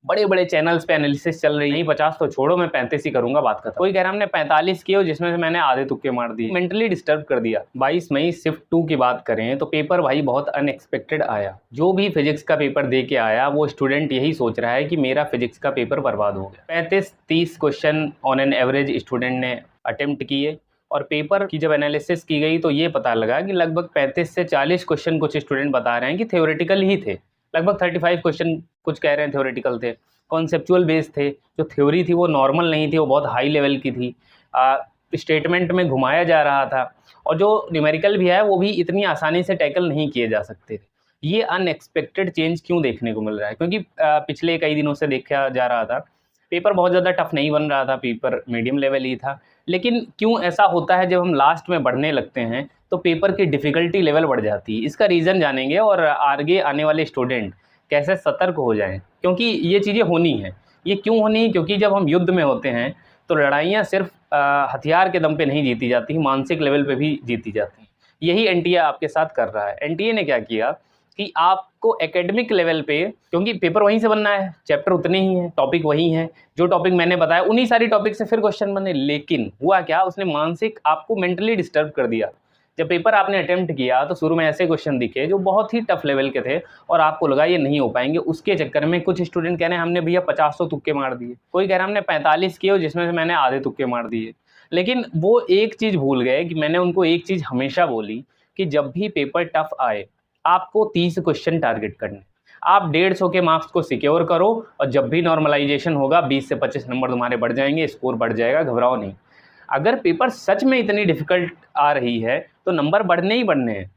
बड़े बड़े चैनल्स पे एनालिसिस चल रही है, 50 तो छोड़ो, मैं 35 ही करूंगा, बात खत्म। कोई कह रहा हमने 45 किए हो, जिसमें से मैंने आधे तुक्के मार दिए, मेंटली डिस्टर्ब कर दिया। 22 मई शिफ्ट 2 की बात करें तो पेपर भाई बहुत अनएक्सपेक्टेड आया। जो भी फिजिक्स का पेपर दे के आया वो स्टूडेंट यही सोच रहा है कि मेरा फिजिक्स का पेपर बर्बाद हो गया। 35-30 question on an average student ने अटेम्प्ट किए, और पेपर की जब एनालिसिस की गई तो ये पता लगा कि लगभग 35 से 40 क्वेश्चन कुछ स्टूडेंट बता रहे हैं कि थ्योरेटिकल ही थे। लगभग 35 क्वेश्चन कुछ कह रहे हैं थ्योरेटिकल थे, कॉन्सेप्चुअल बेस थे। जो थ्योरी थी वो नॉर्मल नहीं थी, वो बहुत हाई लेवल की थी, स्टेटमेंट में घुमाया जा रहा था, और जो न्यूमेरिकल भी है वो भी इतनी आसानी से टैकल नहीं किए जा सकते थे। ये अनएक्सपेक्टेड चेंज क्यों देखने को मिल रहा है? क्योंकि पिछले कई दिनों से देखा जा रहा था पेपर बहुत ज़्यादा टफ नहीं बन रहा था, पेपर मीडियम लेवल ही था। लेकिन क्यों ऐसा होता है, जब हम लास्ट में बढ़ने लगते हैं तो पेपर की डिफ़िकल्टी लेवल बढ़ जाती है? इसका रीज़न जानेंगे और आगे आने वाले स्टूडेंट कैसे सतर्क हो जाएं, क्योंकि ये चीज़ें होनी हैं। ये क्यों होनी है? क्योंकि जब हम युद्ध में होते हैं तो लड़ाइयाँ सिर्फ हथियार के दम पे नहीं जीती जाती, मानसिक लेवल पे भी जीती जाती हैं। यही एनटीए आपके साथ कर रहा है। एनटीए ने क्या किया कि आपको एकेडमिक लेवल पे, क्योंकि पेपर वहीं से बनना है, चैप्टर उतने ही हैं, टॉपिक वही हैं, जो टॉपिक मैंने बताया उन्हीं सारी टॉपिक से फिर क्वेश्चन बने। लेकिन हुआ क्या, उसने मानसिक आपको मेंटली डिस्टर्ब कर दिया। जब पेपर आपने अटेम्प्ट किया तो शुरू में ऐसे क्वेश्चन दिखे जो बहुत ही टफ लेवल के थे, और आपको लगा ये नहीं हो पाएंगे। उसके चक्कर में कुछ स्टूडेंट कह रहे हैं हमने भैया 50 तो तुक्के मार दिए, कोई कह रहा हमने 45 किए हो, जिसमें से मैंने आधे तुक्के मार दिए। लेकिन वो एक चीज़ भूल गए कि मैंने उनको एक चीज़ हमेशा बोली कि जब भी पेपर टफ आए आपको 30 क्वेश्चन टारगेट करने। आप 150 के मार्क्स को सिक्योर करो, और जब भी नॉर्मलाइजेशन होगा 20 से 25 नंबर तुम्हारे बढ़ जाएंगे, स्कोर बढ़ जाएगा, घबराओ नहीं। अगर पेपर सच में इतनी डिफ़िकल्ट आ रही है तो नंबर बढ़ने ही बढ़ने हैं।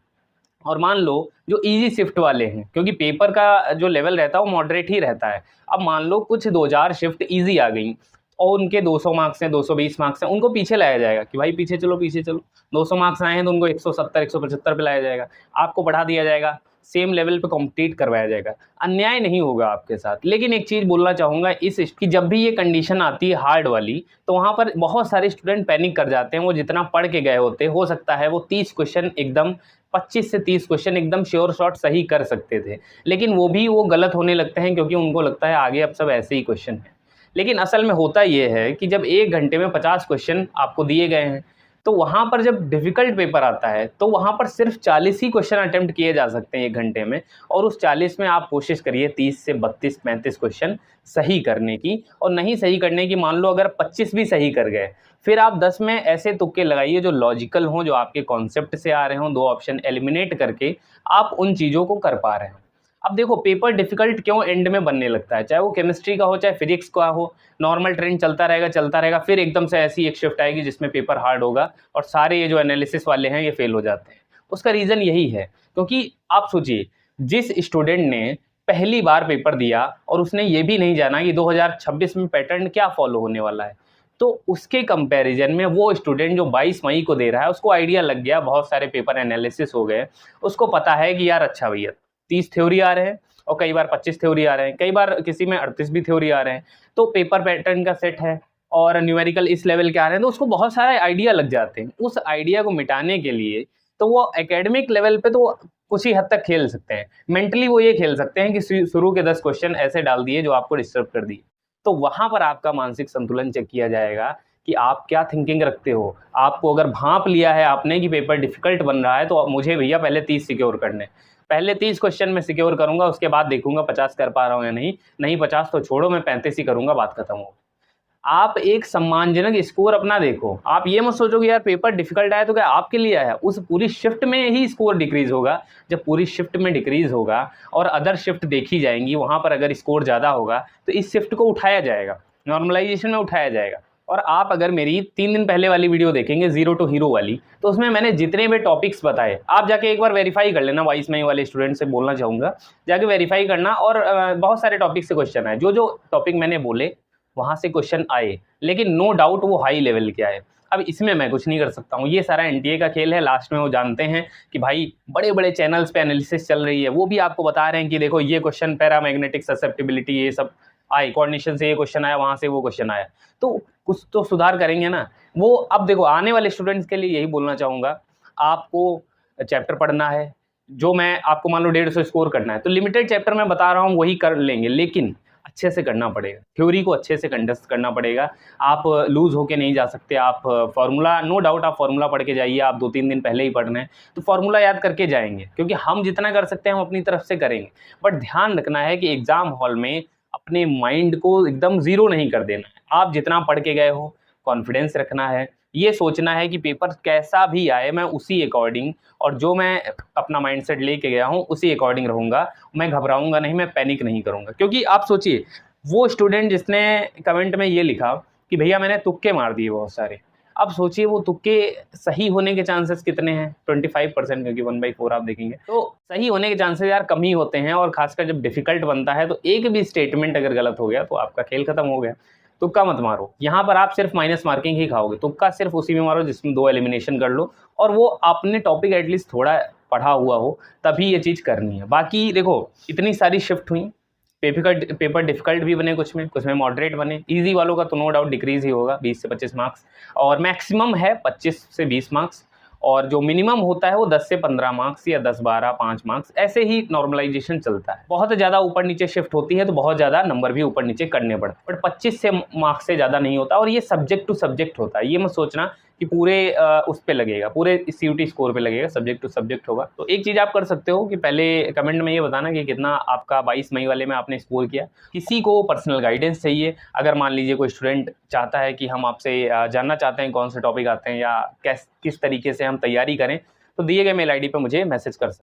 और मान लो जो इजी शिफ्ट वाले हैं, क्योंकि पेपर का जो लेवल रहता है वो मॉडरेट ही रहता है। अब मान लो कुछ 2-4 शिफ्ट इजी आ गई और उनके 200 मार्क्स हैं, 220 मार्क्स हैं, उनको पीछे लाया जाएगा कि भाई पीछे चलो पीछे चलो। 200 मार्क्स आए हैं तो उनको 170 175 पे लाया जाएगा, आपको बढ़ा दिया जाएगा, सेम लेवल पे कॉम्पीट करवाया जाएगा। अन्याय नहीं होगा आपके साथ। लेकिन एक चीज़ बोलना चाहूँगा इस कि जब भी ये कंडीशन आती है हार्ड वाली, तो वहाँ पर बहुत सारे स्टूडेंट पैनिक कर जाते हैं। वो जितना पढ़ के गए होते, हो सकता है वो 30 क्वेश्चन एकदम 25 से 30 क्वेश्चन एकदम श्योर शॉट सही कर सकते थे, लेकिन वो गलत होने लगते हैं, क्योंकि उनको लगता है आगे अब सब ऐसे ही क्वेश्चन हैं। लेकिन असल में होता ये है कि जब 1 घंटे में 50 क्वेश्चन आपको दिए गए हैं, तो वहाँ पर जब डिफ़िकल्ट पेपर आता है तो वहाँ पर सिर्फ 40 ही क्वेश्चन अटेम्प्ट किए जा सकते हैं 1 घंटे में, और उस 40 में आप कोशिश करिए 30 से 32-35 क्वेश्चन सही करने की। और नहीं सही करने की, मान लो अगर 25 भी सही कर गए, फिर आप 10 में ऐसे तुक्के लगाइए जो लॉजिकल हों, जो आपके कॉन्सेप्ट से आ रहे हों, 2 ऑप्शन एलिमिनेट करके आप उन चीज़ों को कर पा रहे हो। अब देखो पेपर डिफ़िकल्ट क्यों एंड में बनने लगता है, चाहे वो केमिस्ट्री का हो चाहे फिजिक्स का हो। नॉर्मल ट्रेंड चलता रहेगा, फिर एकदम से ऐसी एक शिफ्ट आएगी जिसमें पेपर हार्ड होगा और सारे ये जो एनालिसिस वाले हैं ये फेल हो जाते हैं। उसका रीज़न यही है, क्योंकि आप सोचिए जिस स्टूडेंट ने पहली बार पेपर दिया और उसने ये भी नहीं जाना कि 2026 में पैटर्न क्या फॉलो होने वाला है, तो उसके कंपैरिजन में वो स्टूडेंट जो 22 मई को दे रहा है उसको आइडिया लग गया, बहुत सारे पेपर एनालिसिस हो गए, उसको पता है कि यार अच्छा भैया 30 थ्योरी आ रहे हैं और कई बार 25 थ्योरी आ रहे हैं, कई बार किसी में 38 भी थ्योरी आ रहे हैं, तो पेपर पैटर्न का सेट है और न्यूमेरिकल इस लेवल के आ रहे हैं, तो उसको बहुत सारे आइडिया लग जाते हैं। उस आइडिया को मिटाने के लिए तो वो एकेडमिक लेवल पे तो कुछ ही हद तक खेल सकते हैं, मेंटली वो ये खेल सकते हैं कि शुरू के 10 क्वेश्चन ऐसे डाल दिए जो आपको डिस्टर्ब कर दिए। तो वहाँ पर आपका मानसिक संतुलन चेक किया जाएगा कि आप क्या थिंकिंग रखते हो। आपको अगर भांप लिया है आपने कि पेपर डिफ़िकल्ट बन रहा है, तो मुझे भैया पहले 30 सिक्योर करने, पहले 30 क्वेश्चन में सिक्योर करूँगा, उसके बाद देखूँगा 50 कर पा रहा हूँ या नहीं 50 तो छोड़ो, मैं 35 ही करूँगा, बात खत्म हो। आप एक सम्मानजनक स्कोर अपना देखो। आप ये मत सोचो कि यार पेपर डिफ़िकल्ट आया तो क्या आपके लिए आया, उस पूरी शिफ्ट में ही स्कोर डिक्रीज़ होगा। जब पूरी शिफ्ट में डिक्रीज़ होगा और अदर शिफ्ट देखी जाएंगी, वहाँ पर अगर स्कोर ज़्यादा होगा तो इस शिफ्ट को उठाया जाएगा, नॉर्मलाइजेशन में उठाया जाएगा। और आप अगर मेरी 3 दिन पहले वाली वीडियो देखेंगे ज़ीरो टू हीरो वाली, तो उसमें मैंने जितने भी टॉपिक्स बताए आप जाके एक बार वेरीफाई कर लेना। 22 मई वाले स्टूडेंट से बोलना चाहूँगा, जाके वेरीफाई करना। और बहुत सारे टॉपिक से क्वेश्चन आए, जो टॉपिक मैंने बोले वहाँ से क्वेश्चन आए, लेकिन नो डाउट वो हाई लेवल के आए। अब इसमें मैं कुछ नहीं कर सकता हूँ, ये सारा एनटीए का खेल है। लास्ट में वो जानते हैं कि भाई बड़े बड़े चैनल्स पे एनालिसिस चल रही है, वो भी आपको बता रहे हैं कि देखो ये क्वेश्चन पैरामैग्नेटिक ससेप्टिबिलिटी ये सब आए, कोऑर्डिनेशन से ये क्वेश्चन आया, वहाँ से वो क्वेश्चन आया, तो कुछ तो सुधार करेंगे ना वो। अब देखो आने वाले स्टूडेंट्स के लिए यही बोलना चाहूँगा, आपको चैप्टर पढ़ना है, जो मैं आपको मान लो 150 स्कोर करना है, तो लिमिटेड चैप्टर मैं बता रहा हूँ वही कर लेंगे, लेकिन अच्छे से करना पड़ेगा, थ्योरी को अच्छे से कंडस्ट करना पड़ेगा। आप लूज़ होके नहीं जा सकते। आप फार्मूला, नो डाउट आप फार्मूला पढ़ के जाइए, आप 2-3 दिन पहले ही पढ़ रहे हैं तो फार्मूला याद करके जाएंगे, क्योंकि हम जितना कर सकते हैं हम अपनी तरफ से करेंगे। बट ध्यान रखना है कि एग्ज़ाम हॉल में अपने माइंड को एकदम ज़ीरो नहीं कर देना है। आप जितना पढ़ के गए हो कॉन्फिडेंस रखना है, ये सोचना है कि पेपर कैसा भी आए मैं उसी अकॉर्डिंग, और जो मैं अपना माइंडसेट लेके गया हूँ उसी अकॉर्डिंग रहूँगा। मैं घबराऊँगा नहीं, मैं पैनिक नहीं करूँगा। क्योंकि आप सोचिए, वो स्टूडेंट जिसने कमेंट में ये लिखा कि भैया मैंने तुक्के मार दिए बहुत सारे, अब सोचिए वो तुक्के सही होने के चांसेस कितने हैं? 25%, क्योंकि 1/4 आप देखेंगे तो सही होने के चांसेस यार कम ही होते हैं। और खासकर जब डिफिकल्ट बनता है तो एक भी स्टेटमेंट अगर गलत हो गया तो आपका खेल खत्म हो गया। तुक्का मत मारो, यहाँ पर आप सिर्फ माइनस मार्किंग ही खाओगे। तुक्का सिर्फ उसी में मारो जिसमें 2 एलिमिनेशन कर लो, और वो आपने टॉपिक एटलीस्ट थोड़ा पढ़ा हुआ हो, तभी ये चीज़ करनी है। बाकी देखो इतनी सारी शिफ्ट हुई, पेपर डिफिकल्ट भी बने, कुछ में मॉडरेट बने। इजी वालों का तो नो डाउट डिक्रीज ही होगा 20 से 25 मार्क्स, और मैक्सिमम है 25 से 20 मार्क्स, और जो मिनिमम होता है वो 10 से 15 मार्क्स या 10-12 5 मार्क्स, ऐसे ही नॉर्मलाइजेशन चलता है। बहुत ज़्यादा ऊपर नीचे शिफ्ट होती है तो बहुत ज़्यादा नंबर भी ऊपर नीचे करने पड़ते हैं, बट 25 से मार्क्स से ज़्यादा नहीं होता। और ये सब्जेक्ट टू सब्जेक्ट होता है, ये मत सोचना कि पूरे उस पे लगेगा, पूरे CUT स्कोर पे लगेगा, सब्जेक्ट टू सब्जेक्ट होगा। तो एक चीज़ आप कर सकते हो कि पहले कमेंट में ये बताना कि कितना आपका 22 मई वाले में आपने स्कोर किया। किसी को पर्सनल गाइडेंस चाहिए, अगर मान लीजिए कोई स्टूडेंट चाहता है कि हम आपसे जानना चाहते हैं कौन से टॉपिक आते हैं या किस तरीके से हम तैयारी करें, तो दिए गए मेल ID पे मुझे मैसेज कर सकते हैं।